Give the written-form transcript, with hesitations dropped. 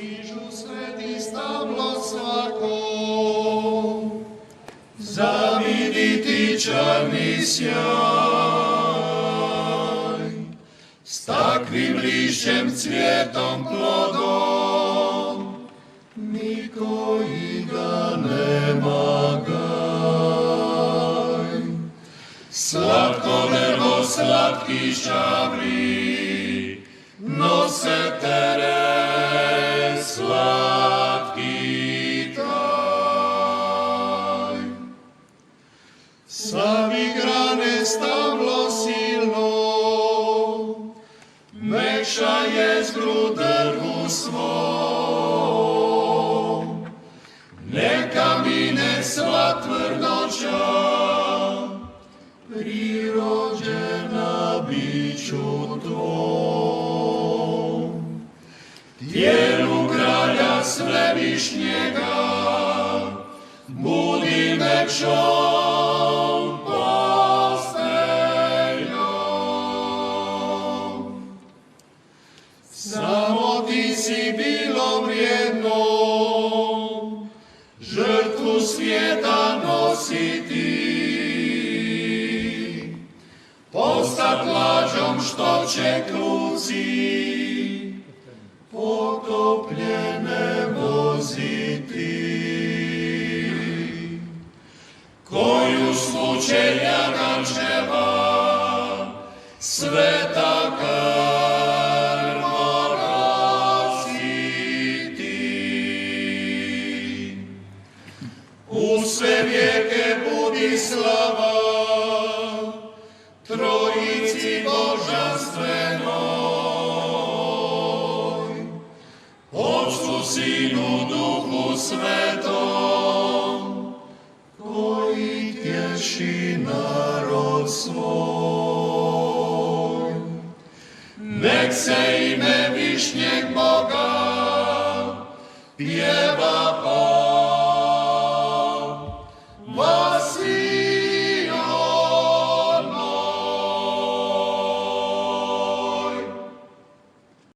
krížu svätý stavlo svako, Zaviditý čarný siaj, s takvým líšťem, cvietom, plodom, niko iga nema gaj. Sladko sladký šavrí, nosetere sladký taj. sa vygrané stavlo silno, Mekša je z grudrhu svom, neka mine sva tvrdoća, prirođena biću tvom. Tijelu kralja svevišnjega, budi mekšom posteljom. Samo ti si bilo vrijedno, žrtvu svijeta nositi, postat lađom što će kruci potopljene voziti. Koju slučelja gančeva, sveta krv morositi. U sve vijeke budi slava, Trojici božanstvenoj, Otcu, Sinu, Duhu Svetom, koji tješi narod svoj. Nek se ime